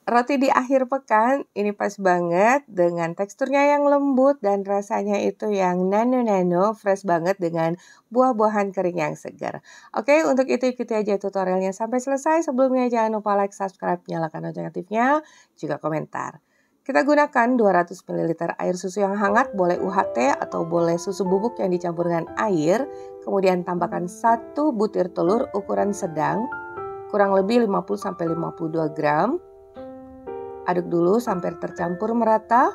roti di akhir pekan ini pas banget dengan teksturnya yang lembut dan rasanya itu yang nano-nano, fresh banget dengan buah-buahan kering yang segar. Oke, untuk itu ikuti aja tutorialnya sampai selesai. Sebelumnya jangan lupa like, subscribe, nyalakan lonceng aktifnya, juga komentar. Kita gunakan 200 ml air susu yang hangat, boleh UHT atau boleh susu bubuk yang dicampur dengan air. Kemudian tambahkan 1 butir telur ukuran sedang, kurang lebih 50-52 gram. Aduk dulu sampai tercampur merata.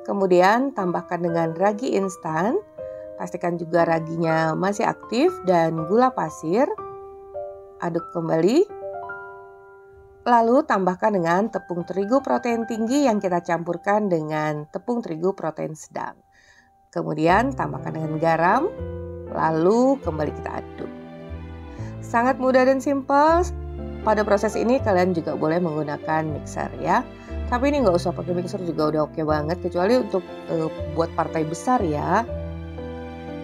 Kemudian tambahkan dengan ragi instan. Pastikan juga raginya masih aktif dan gula pasir. Aduk kembali. Lalu tambahkan dengan tepung terigu protein tinggi yang kita campurkan dengan tepung terigu protein sedang. Kemudian tambahkan dengan garam. Lalu kembali kita aduk. Sangat mudah dan simpel. Pada proses ini kalian juga boleh menggunakan mixer ya. Tapi ini nggak usah pakai mixer juga udah oke banget, kecuali untuk buat partai besar ya.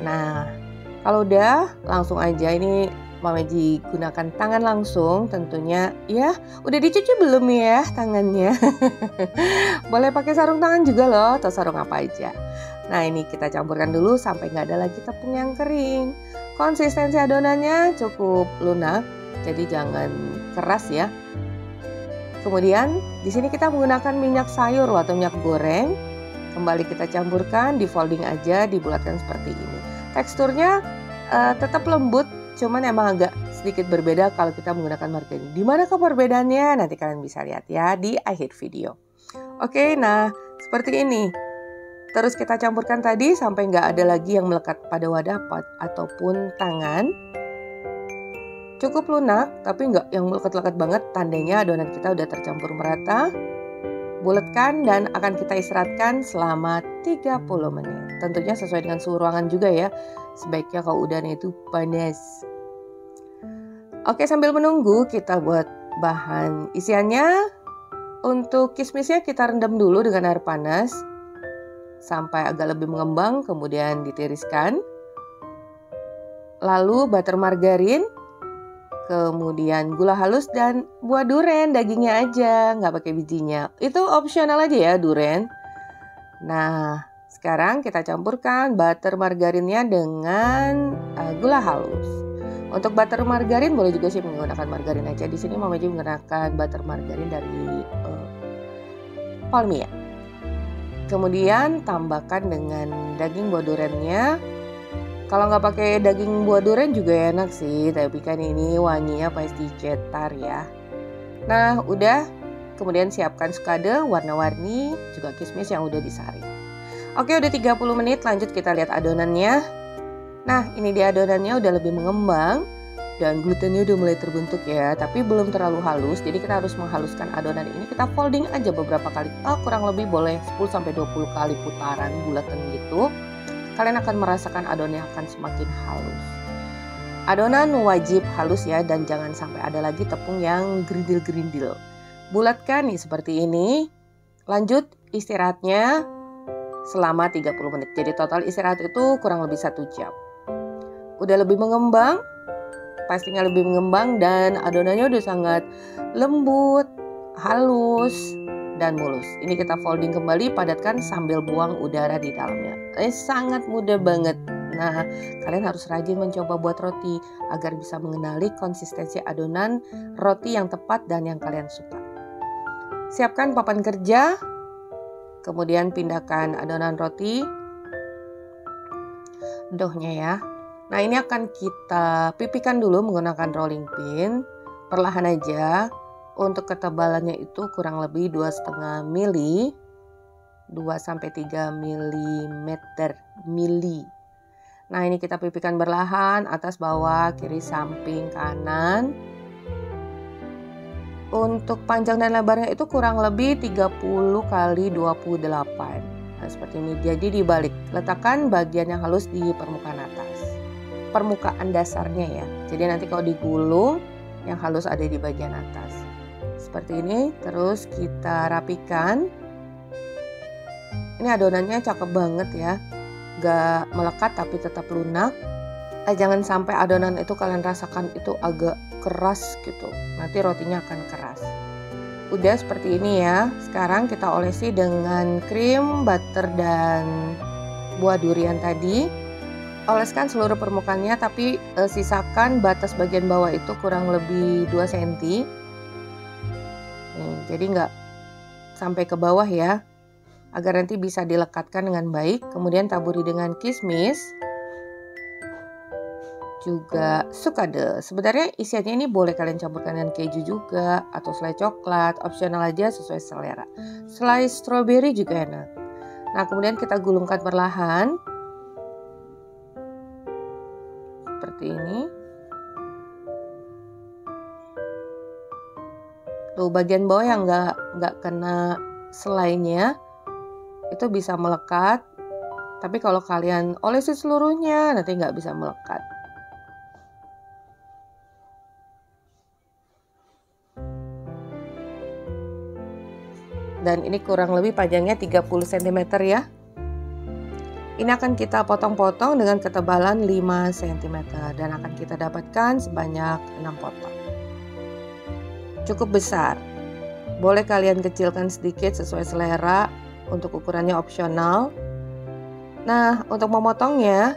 Nah, kalau udah langsung aja ini Mameji gunakan tangan langsung tentunya ya. Udah dicuci belum ya tangannya? Boleh pakai sarung tangan juga loh, atau sarung apa aja. Nah, ini kita campurkan dulu sampai nggak ada lagi tepung yang kering. Konsistensi adonannya cukup lunak, jadi jangan keras ya. Kemudian di sini kita menggunakan minyak sayur atau minyak goreng. Kembali kita campurkan, di folding aja, dibulatkan seperti ini. Teksturnya tetap lembut, cuman emang agak sedikit berbeda kalau kita menggunakan margarin. Di manakah perbedaannya? Nanti kalian bisa lihat ya di akhir video. Oke, nah seperti ini. Terus kita campurkan tadi sampai nggak ada lagi yang melekat pada wadah ataupun tangan. Cukup lunak, tapi nggak yang melekat-lekat banget, tandanya adonan kita udah tercampur merata. Bulatkan dan akan kita istirahatkan selama 30 menit. Tentunya sesuai dengan suhu ruangan juga ya. Sebaiknya kalau udahnya itu panas. Oke, sambil menunggu kita buat bahan isiannya. Untuk kismisnya kita rendam dulu dengan air panas sampai agak lebih mengembang, kemudian ditiriskan. Lalu butter margarin. Kemudian gula halus dan buah duren, dagingnya aja, nggak pakai bijinya. Itu opsional aja ya duren. Nah, sekarang kita campurkan butter margarinnya dengan gula halus. Untuk butter margarin boleh juga sih menggunakan margarin aja. Di sini Mameji menggunakan butter margarin dari Palmia. Kemudian tambahkan dengan daging buah durennya. Kalau nggak pakai daging buah durian juga enak sih, tapi kan ini wanginya pasti cetar ya. Nah, udah. Kemudian siapkan sukade, warna-warni, juga kismis yang udah disaring. Oke, udah 30 menit, lanjut kita lihat adonannya. Nah, ini dia adonannya udah lebih mengembang dan glutennya udah mulai terbentuk ya, tapi belum terlalu halus. Jadi kita harus menghaluskan adonan ini. Kita folding aja beberapa kali, kurang lebih boleh 10-20 kali putaran bulatan gitu. Kalian akan merasakan adonannya akan semakin halus. Adonan wajib halus ya, dan jangan sampai ada lagi tepung yang gerindil-gerindil. Bulatkan nih seperti ini. Lanjut istirahatnya selama 30 menit. Jadi total istirahat itu kurang lebih 1 jam. Udah lebih mengembang, pastinya lebih mengembang dan adonannya udah sangat lembut, halus, dan mulus. Ini kita folding kembali, padatkan sambil buang udara di dalamnya. Sangat mudah banget. Nah, kalian harus rajin mencoba buat roti agar bisa mengenali konsistensi adonan roti yang tepat dan yang kalian suka. Siapkan papan kerja, kemudian pindahkan adonan roti, doughnya ya. Nah, ini akan kita pipihkan dulu menggunakan rolling pin, perlahan aja. Untuk ketebalannya itu kurang lebih 2,5 mili, 2-3 mili. Nah, ini kita pipihkan berlahan, atas bawah, kiri samping kanan. Untuk panjang dan lebarnya itu kurang lebih 30 kali 28. Nah, seperti ini. Jadi dibalik, letakkan bagian yang halus di permukaan atas. Permukaan dasarnya ya. Jadi nanti kalau digulung, yang halus ada di bagian atas. Seperti ini, terus kita rapikan. Ini adonannya cakep banget ya, gak melekat tapi tetap lunak. Jangan sampai adonan itu kalian rasakan itu agak keras gitu, nanti rotinya akan keras. udah seperti ini ya. Sekarang kita olesi dengan krim, butter, dan buah durian tadi. Oleskan seluruh permukaannya, tapi sisakan batas bagian bawah itu kurang lebih 2 cm. Nih, jadi nggak sampai ke bawah ya, agar nanti bisa dilekatkan dengan baik. Kemudian taburi dengan kismis, juga sukade. Sebenarnya isiannya ini boleh kalian campurkan dengan keju juga, atau selai coklat, opsional aja sesuai selera. Selai stroberi juga enak. Nah, kemudian kita gulungkan perlahan seperti ini. Tuh, bagian bawah yang nggak kena selainya itu bisa melekat. Tapi kalau kalian olesi seluruhnya nanti nggak bisa melekat. Dan ini kurang lebih panjangnya 30 cm ya. Ini akan kita potong-potong dengan ketebalan 5 cm dan akan kita dapatkan sebanyak 6 potong. Cukup besar. Boleh kalian kecilkan sedikit sesuai selera, untuk ukurannya opsional. Nah, untuk memotongnya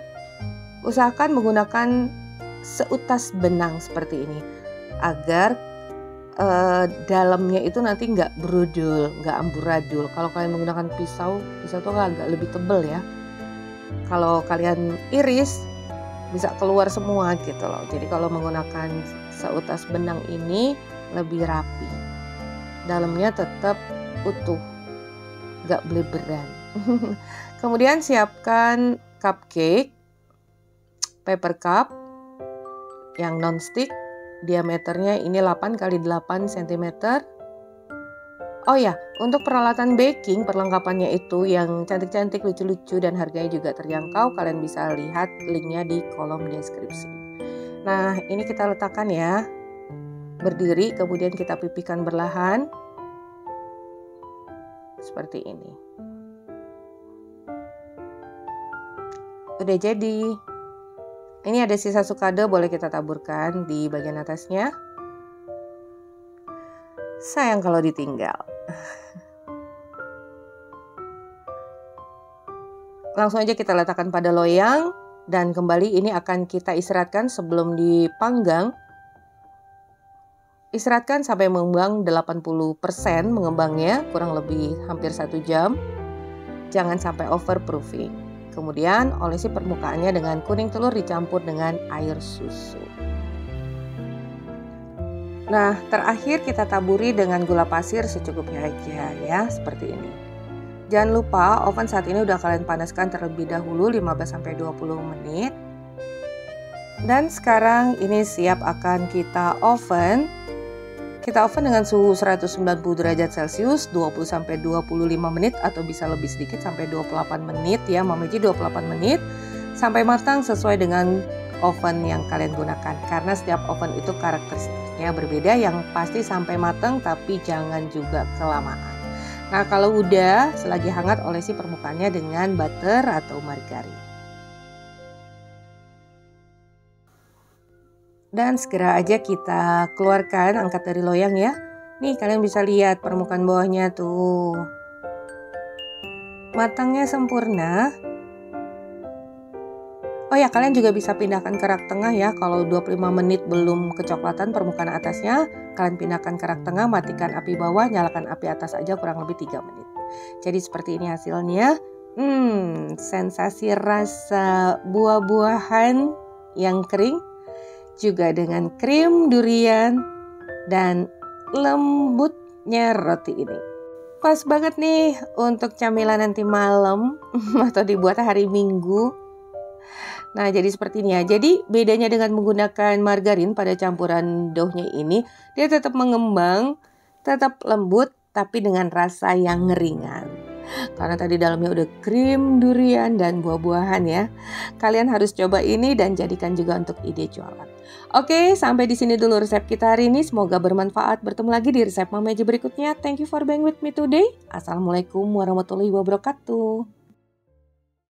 usahakan menggunakan seutas benang seperti ini agar dalamnya itu nanti nggak brodol, nggak amburadul. Kalau kalian menggunakan pisau tuh agak lebih tebal ya. Kalau kalian iris bisa keluar semua gitu loh. Jadi kalau menggunakan seutas benang ini lebih rapi. Dalamnya tetap utuh, nggak bleberan. Kemudian siapkan cupcake, paper cup yang non-stick. Diameternya ini 8 x 8 cm. Oh ya, untuk peralatan baking, perlengkapannya itu yang cantik-cantik, lucu-lucu, dan harganya juga terjangkau. Kalian bisa lihat linknya di kolom deskripsi. Nah, ini kita letakkan ya, berdiri, kemudian kita pipihkan berlahan. Seperti ini. Udah jadi. Ini ada sisa sukade, boleh kita taburkan di bagian atasnya. Sayang kalau ditinggal. Langsung aja kita letakkan pada loyang dan kembali ini akan kita istirahatkan sebelum dipanggang. Istirahatkan sampai mengembang 80% mengembangnya, kurang lebih hampir 1 jam. Jangan sampai overproofing. Kemudian olesi permukaannya dengan kuning telur dicampur dengan air susu. Nah, terakhir kita taburi dengan gula pasir secukupnya aja ya, seperti ini. Jangan lupa oven saat ini udah kalian panaskan terlebih dahulu 15-20 menit. Dan sekarang ini siap akan kita oven. Kita oven dengan suhu 190 derajat Celcius 20-25 menit atau bisa lebih sedikit sampai 28 menit ya, Mamaji 28 menit sampai matang sesuai dengan oven yang kalian gunakan. Karena setiap oven itu karakteristiknya berbeda, yang pasti sampai matang tapi jangan juga kelamaan. Nah, kalau udah selagi hangat olesi permukaannya dengan butter atau margarin. Dan segera aja kita keluarkan, angkat dari loyang ya. Nih, kalian bisa lihat permukaan bawahnya tuh. Matangnya sempurna. Oh ya, kalian juga bisa pindahkan ke rak tengah ya. Kalau 25 menit belum kecoklatan permukaan atasnya, kalian pindahkan ke rak tengah, matikan api bawah, nyalakan api atas aja kurang lebih 3 menit. Jadi seperti ini hasilnya. Sensasi rasa buah-buahan yang kering, juga dengan krim durian dan lembutnya roti ini. Pas banget nih untuk camilan nanti malam atau dibuat hari Minggu. Nah, jadi seperti ini ya. Jadi bedanya dengan menggunakan margarin pada campuran doughnya ini, dia tetap mengembang, tetap lembut, tapi dengan rasa yang ringan. Karena tadi dalamnya udah krim durian dan buah-buahan ya. Kalian harus coba ini dan jadikan juga untuk ide jualan. Oke, sampai di sini dulu resep kita hari ini. Semoga bermanfaat. Bertemu lagi di resep Mamaji berikutnya. Thank you for being with me today. Assalamualaikum warahmatullahi wabarakatuh.